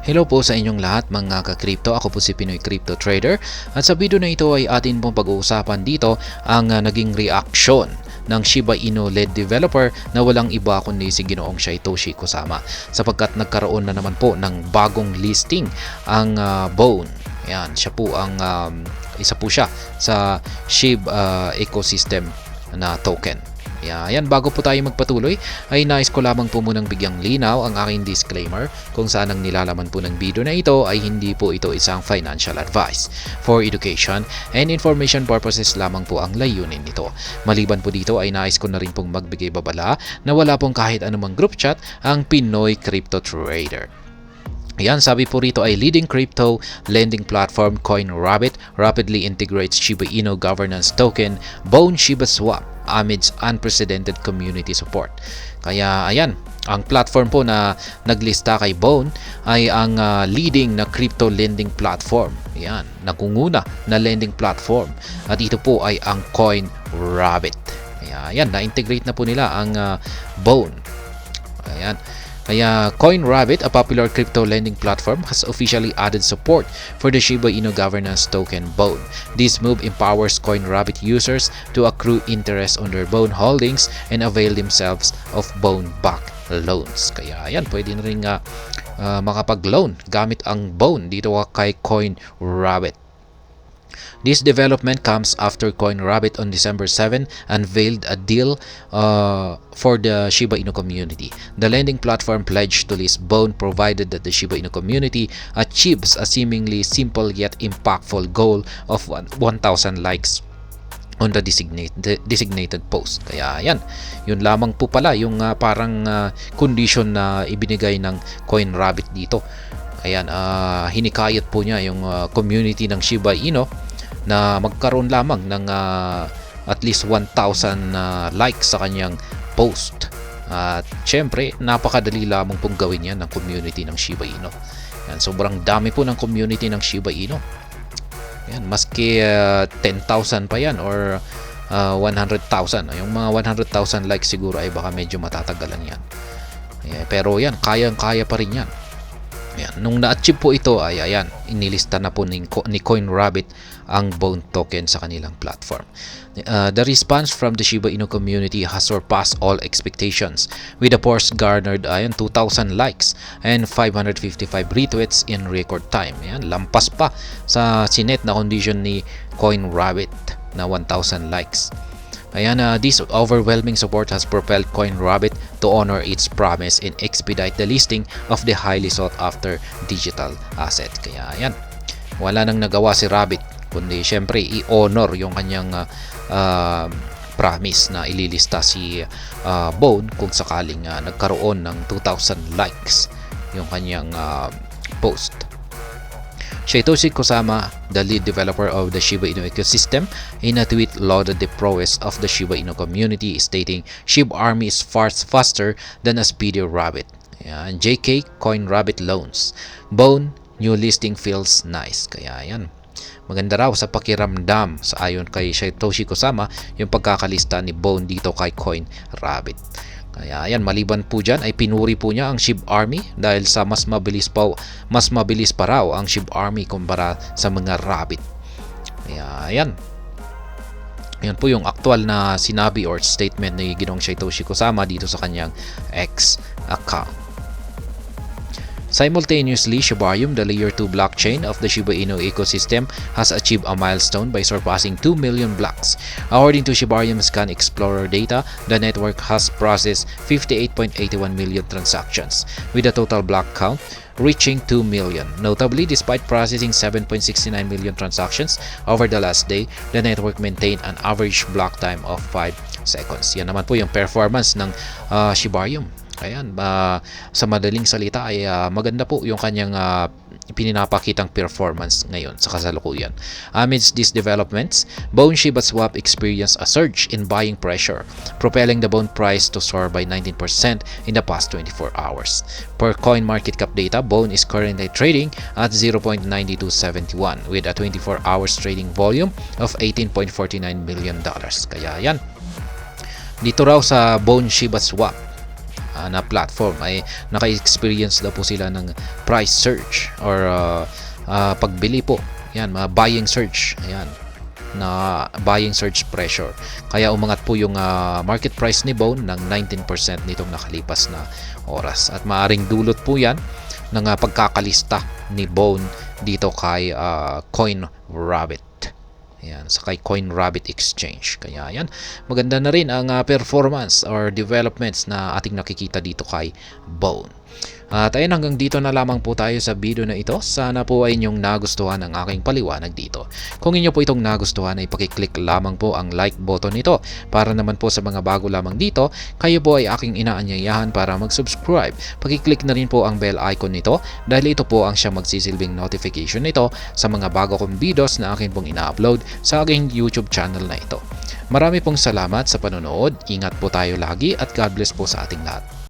Hello po sa inyong lahat mga ka-crypto. Ako po si Pinoy Crypto Trader at sa video na ito ay atin pong pag-uusapan dito ang naging reaksyon ng Shiba Inu led developer na walang iba kundi si Ginoong Satoshi Kusama sapagkat nagkaroon na naman po ng bagong listing ang Bone. Yan, siya po ang isa po siya sa SHIB ecosystem na token. Yan, bago po tayo magpatuloy ay nais ko lamang po munang bigyang linaw ang aking disclaimer kung saan ang nilalaman po ng video na ito ay hindi po ito isang financial advice. For education and information purposes lamang po ang layunin nito. Maliban po dito ay nais ko na rin pong magbigay babala na wala pong kahit anumang group chat ang Pinoy Crypto Trader. Ayan, sabi po rito ay leading crypto lending platform CoinRabbit rapidly integrates Shiba Inu governance token Bone Shiba Swap amidst unprecedented community support. Kaya ayan, ang platform po na naglista kay Bone ay ang leading na crypto lending platform. Ayan, nagunguna na lending platform at ito po ay ang CoinRabbit. Ayan, na-integrate na po nila ang Bone. Ayan. Kaya CoinRabbit, a popular crypto lending platform, has officially added support for the Shiba Inu governance token Bone. This move empowers CoinRabbit users to accrue interest on their Bone holdings and avail themselves of Bone-backed loans. Kaya yan, pwede na rin makapag-loan gamit ang Bone dito kay CoinRabbit. This development comes after CoinRabbit on December 7 unveiled a deal for the Shiba Inu community. The lending platform pledged to list Bone provided that the Shiba Inu community achieves a seemingly simple yet impactful goal of 1,000 likes on the designated post. Kaya yan, yun lamang po pala yung parang condition na ibinigay ng CoinRabbit dito. Ayan, hinikayat po niya yung community ng Shiba Inu na magkaroon lamang ng at least 1,000 likes sa kanyang post. At syempre, napakadali lamang pong gawin yan ng community ng Shiba Inu. Yan, sobrang dami po ng community ng Shiba Inu. Yan, maski 10,000 pa yan or 100,000. Yung mga 100,000 likes siguro ay baka medyo matatagalan yan. Ayan, pero yan, kayang-kaya pa rin yan. Ayan, nung na-achieve po ito ay ayan, inilista na po ni CoinRabbit ang Bone token sa kanilang platform. The response from the Shiba Inu community has surpassed all expectations with the post garnered 2,000 likes and 555 retweets in record time. Ayan, lampas pa sa sinet na condition ni CoinRabbit na 1,000 likes. Ayan, this overwhelming support has propelled CoinRabbit to honor its promise and expedite the listing of the highly sought after digital asset. Kaya ayan, wala nang nagawa si Rabbit kundi syempre i-honor yung kanyang promise na ililista si Bone kung sakaling nagkaroon ng 2,000 likes yung kanyang post. Satoshi Kusama, the lead developer of the Shiba Inu ecosystem, in a tweet lauded the prowess of the Shiba Inu community, stating, "Shiba Army is far faster than a speedy rabbit." Ayan, JK CoinRabbit loans. Bone, new listing feels nice. Kaya yan, maganda raw sa pakiramdam sa ayon kay Satoshi Kusama yung pagkakalista ni Bone dito kay CoinRabbit. Kaya ayan, maliban po dyan ay pinuri po niya ang SHIB Army dahil sa mas mabilis pa raw ang SHIB Army kumpara sa mga rabbit. Kaya ayan, yan po yung actual na sinabi or statement ni Ginoong Satoshi Kusama dito sa kanyang X account. Simultaneously, Shibarium, the layer 2 blockchain of the Shiba Inu ecosystem, has achieved a milestone by surpassing 2 million blocks. According to Shibarium Scan Explorer data, the network has processed 58.81 million transactions, with the total block count reaching 2 million. Notably, despite processing 7.69 million transactions over the last day, the network maintained an average block time of 5 seconds. Yan naman po yung performance ng Shibarium. Ayan, sa madaling salita ay maganda po yung kanyang pinapakitang performance ngayon sa kasalukuyan. Amidst these developments, Bone Shiba Swap experienced a surge in buying pressure, propelling the Bone price to soar by 19% in the past 24 hours. Per CoinMarketCap data, Bone is currently trading at 0.9271 with a 24 hours trading volume of $18.49 million. Kaya yan, dito raw sa Bone Shiba Swap na platform ay naka-experience daw po sila ng price surge or pagbili po. Yan, mga buying surge. Ayan, na buying surge pressure. Kaya umangat po yung market price ni Bone ng 19% nitong nakalipas na oras. At maaring dulot po yan ng pagkakalista ni Bone dito kay CoinRabbit. Ayan, sa kay CoinRabbit Exchange. Kaya yan, maganda na rin ang performance or developments na ating nakikita dito kay Bone. At ayun, hanggang dito na lamang po tayo sa video na ito. Sana po ay inyong nagustuhan ang aking paliwanag dito. Kung inyo po itong nagustuhan ay pakiclick lamang po ang like button nito. Para naman po sa mga bago lamang dito, kayo po ay aking inaanyayahan para mag-subscribe. Pakiclick na rin po ang bell icon nito dahil ito po ang siyang magsisilbing notification nito sa mga bago kong videos na akin pong ina-upload sa aking YouTube channel na ito. Marami pong salamat sa panonood. Ingat po tayo lagi at God bless po sa ating lahat.